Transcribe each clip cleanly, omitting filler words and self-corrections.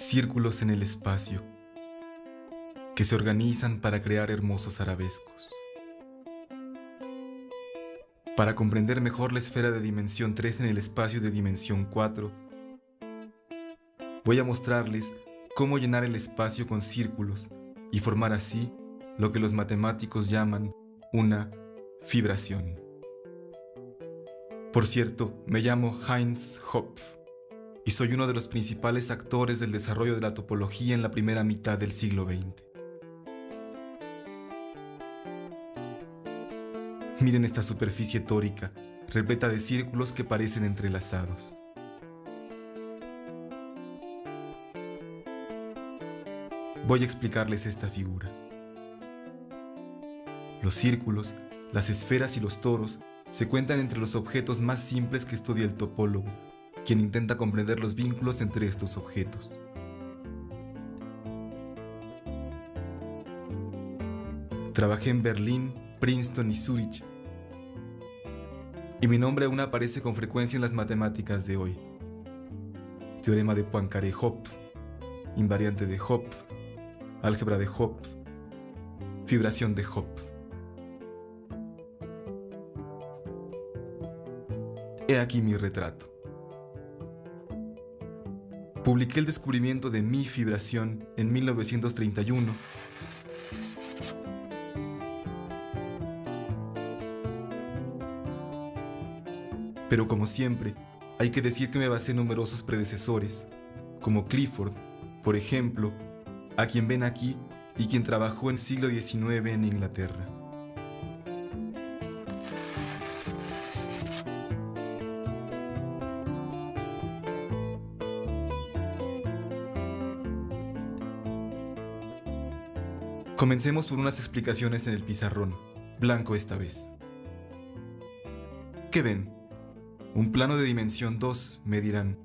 círculos en el espacio, que se organizan para crear hermosos arabescos. Para comprender mejor la esfera de dimensión 3 en el espacio de dimensión 4, voy a mostrarles cómo llenar el espacio con círculos y formar así lo que los matemáticos llaman una fibración. Por cierto, me llamo Heinz Hopf y soy uno de los principales actores del desarrollo de la topología en la primera mitad del siglo XX. Miren esta superficie tórica, repleta de círculos que parecen entrelazados. Voy a explicarles esta figura. Los círculos, las esferas y los toros se cuentan entre los objetos más simples que estudia el topólogo, quien intenta comprender los vínculos entre estos objetos. Trabajé en Berlín, Princeton y Zúrich, y mi nombre aún aparece con frecuencia en las matemáticas de hoy. Teorema de Poincaré-Hopf, invariante de Hopf, álgebra de Hopf, fibración de Hopf. He aquí mi retrato. Publiqué el descubrimiento de mi fibración en 1931. Pero como siempre, hay que decir que me basé en numerosos predecesores, como Clifford, por ejemplo, a quien ven aquí y quien trabajó en el siglo XIX en Inglaterra. Comencemos por unas explicaciones en el pizarrón, blanco esta vez. ¿Qué ven? Un plano de dimensión 2, me dirán.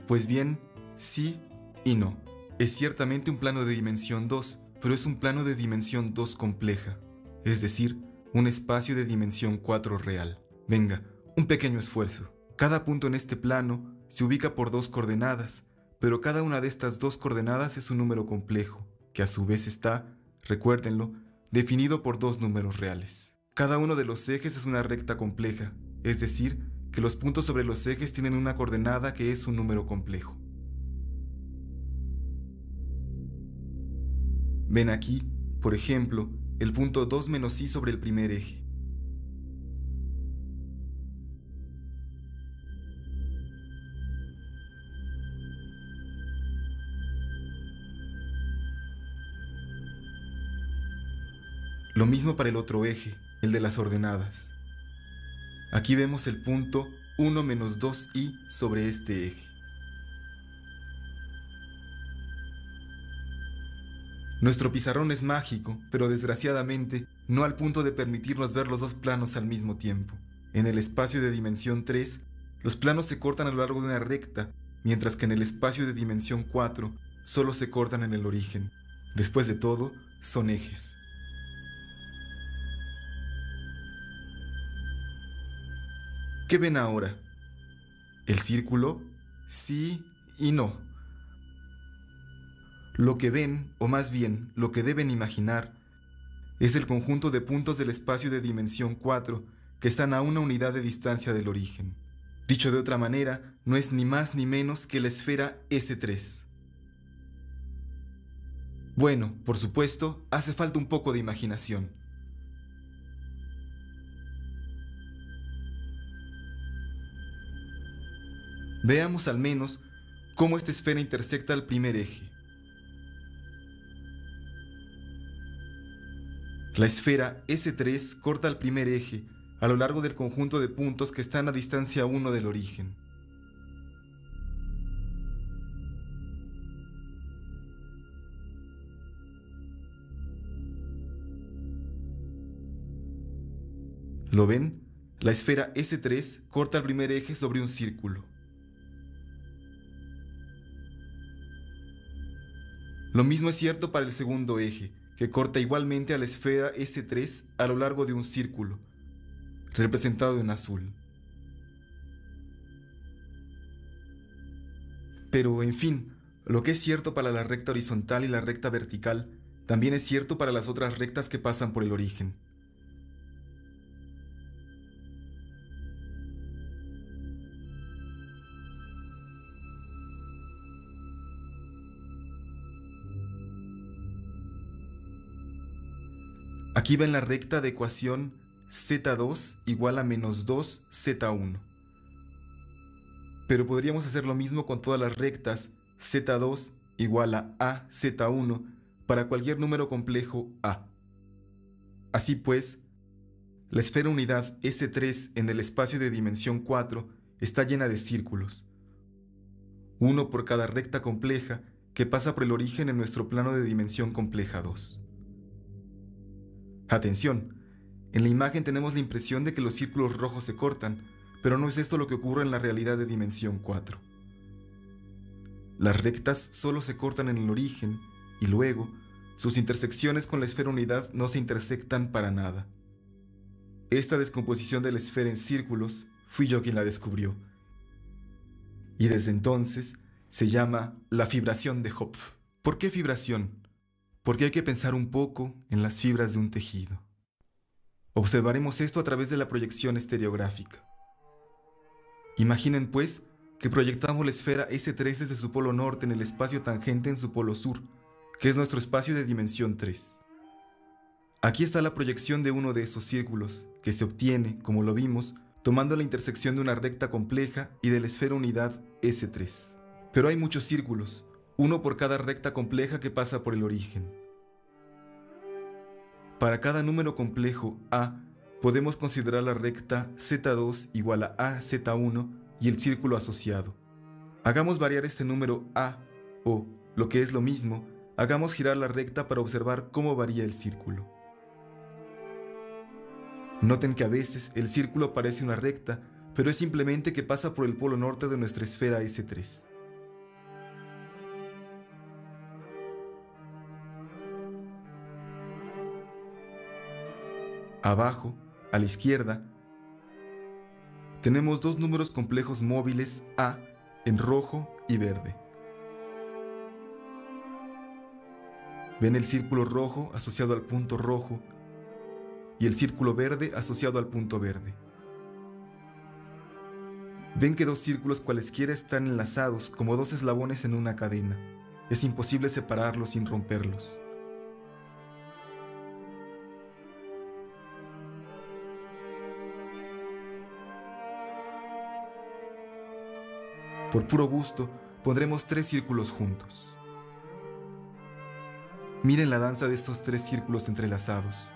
Pues bien, sí y no. Es ciertamente un plano de dimensión 2, pero es un plano de dimensión 2 compleja, es decir, un espacio de dimensión 4 real. Venga, un pequeño esfuerzo. Cada punto en este plano se ubica por 2 coordenadas, pero cada una de estas 2 coordenadas es un número complejo, que a su vez está, recuérdenlo, definido por 2 números reales. Cada uno de los ejes es una recta compleja, es decir, que los puntos sobre los ejes tienen una coordenada que es un número complejo. Ven aquí, por ejemplo, el punto 2 menos i sobre el primer eje. Lo mismo para el otro eje, el de las ordenadas. Aquí vemos el punto 1 menos 2i sobre este eje. Nuestro pizarrón es mágico, pero desgraciadamente no al punto de permitirnos ver los 2 planos al mismo tiempo. En el espacio de dimensión 3, los planos se cortan a lo largo de una recta, mientras que en el espacio de dimensión 4 solo se cortan en el origen. Después de todo, son ejes. ¿Qué ven ahora? ¿El círculo? Sí y no. Lo que ven, o más bien, lo que deben imaginar, es el conjunto de puntos del espacio de dimensión 4 que están a una unidad de distancia del origen. Dicho de otra manera, no es ni más ni menos que la esfera S3. Bueno, por supuesto, hace falta un poco de imaginación. Veamos al menos cómo esta esfera intersecta el primer eje. La esfera S3 corta el primer eje a lo largo del conjunto de puntos que están a distancia 1 del origen. ¿Lo ven? La esfera S3 corta el primer eje sobre un círculo. Lo mismo es cierto para el segundo eje, que corta igualmente a la esfera S3 a lo largo de un círculo, representado en azul. Pero, en fin, Lo que es cierto para la recta horizontal y la recta vertical, también es cierto para las otras rectas que pasan por el origen. Aquí ven la recta de ecuación z2 igual a menos 2z1. Pero podríamos hacer lo mismo con todas las rectas z2 igual a z1 para cualquier número complejo a. Así pues, la esfera unidad S3 en el espacio de dimensión 4 está llena de círculos, uno por cada recta compleja que pasa por el origen en nuestro plano de dimensión compleja 2. Atención, en la imagen tenemos la impresión de que los círculos rojos se cortan, pero no es esto lo que ocurre en la realidad de dimensión 4. Las rectas solo se cortan en el origen y luego sus intersecciones con la esfera unidad no se intersectan para nada. Esta descomposición de la esfera en círculos fui yo quien la descubrió. Y desde entonces se llama la fibración de Hopf. ¿Por qué fibración? Porque hay que pensar un poco en las fibras de un tejido. Observaremos esto a través de la proyección estereográfica. Imaginen, pues, que proyectamos la esfera S3 desde su polo norte en el espacio tangente en su polo sur, que es nuestro espacio de dimensión 3. Aquí está la proyección de uno de esos círculos, que se obtiene, como lo vimos, tomando la intersección de una recta compleja y de la esfera unidad S3. Pero hay muchos círculos, uno por cada recta compleja que pasa por el origen. Para cada número complejo A, podemos considerar la recta Z2 igual a AZ1 y el círculo asociado. Hagamos variar este número A, o, lo que es lo mismo, hagamos girar la recta para observar cómo varía el círculo. Noten que a veces el círculo parece una recta, pero es simplemente que pasa por el polo norte de nuestra esfera S3. Abajo, a la izquierda, tenemos dos números complejos móviles A en rojo y verde. Ven el círculo rojo asociado al punto rojo y el círculo verde asociado al punto verde. Ven que dos círculos cualesquiera están enlazados como dos eslabones en una cadena. Es imposible separarlos sin romperlos. Por puro gusto, pondremos tres círculos juntos. Miren la danza de estos tres círculos entrelazados.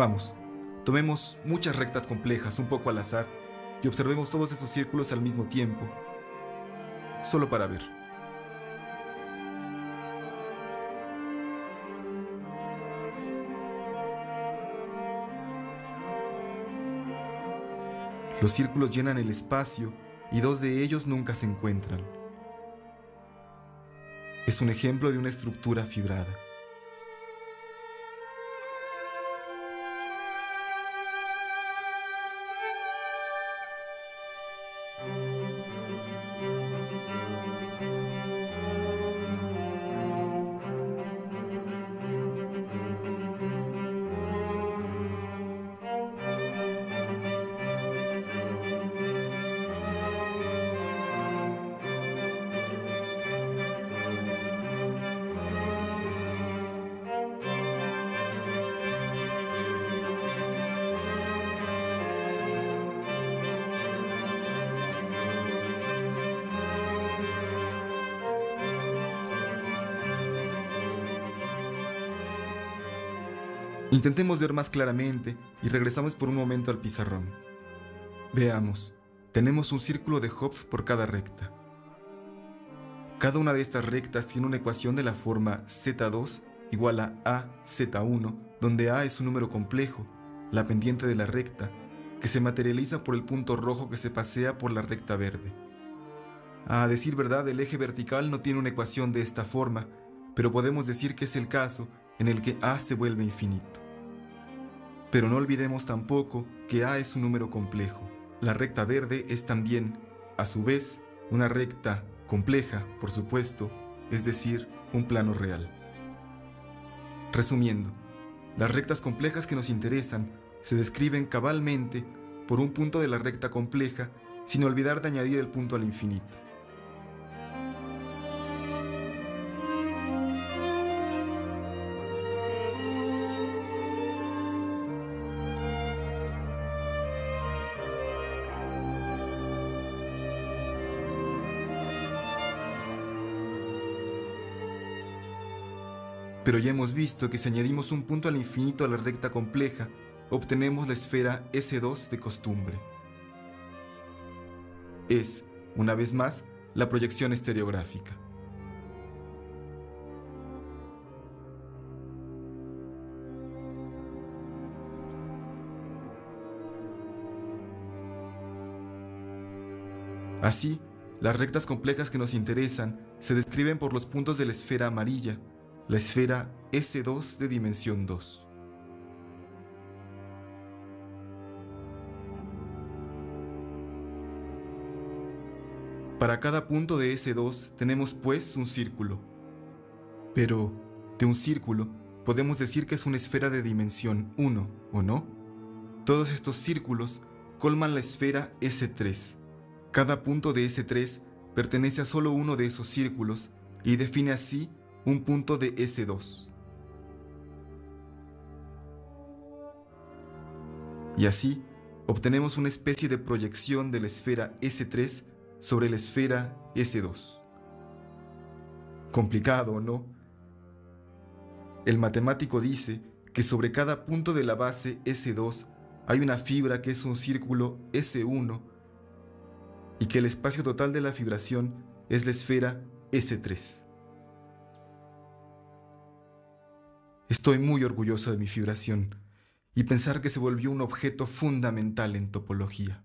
Vamos, tomemos muchas rectas complejas un poco al azar y observemos todos esos círculos al mismo tiempo, solo para ver. Los círculos llenan el espacio y dos de ellos nunca se encuentran. Es un ejemplo de una estructura fibrada. Intentemos ver más claramente y regresamos por un momento al pizarrón. Veamos, tenemos un círculo de Hopf por cada recta. Cada una de estas rectas tiene una ecuación de la forma Z2 igual a AZ1, donde A es un número complejo, la pendiente de la recta, que se materializa por el punto rojo que se pasea por la recta verde. A decir verdad, el eje vertical no tiene una ecuación de esta forma, pero podemos decir que es el caso en el que A se vuelve infinito. Pero no olvidemos tampoco que A es un número complejo. La recta verde es también, a su vez, una recta compleja, por supuesto, es decir, un plano real. Resumiendo, las rectas complejas que nos interesan se describen cabalmente por un punto de la recta compleja sin olvidar de añadir el punto al infinito. Pero ya hemos visto que si añadimos un punto al infinito a la recta compleja, obtenemos la esfera S2 de costumbre. Es, una vez más, la proyección estereográfica. Así, las rectas complejas que nos interesan se describen por los puntos de la esfera amarilla, la esfera S2 de dimensión 2. Para cada punto de S2 tenemos pues un círculo. Pero, de un círculo, podemos decir que es una esfera de dimensión 1, ¿o no? Todos estos círculos colman la esfera S3. Cada punto de S3 pertenece a solo uno de esos círculos y define así un punto de S2. Y así, obtenemos una especie de proyección de la esfera S3 sobre la esfera S2. Complicado, ¿no? El matemático dice que sobre cada punto de la base S2 hay una fibra que es un círculo S1 y que el espacio total de la fibración es la esfera S3. Estoy muy orgulloso de mi fibración y pensar que se volvió un objeto fundamental en topología.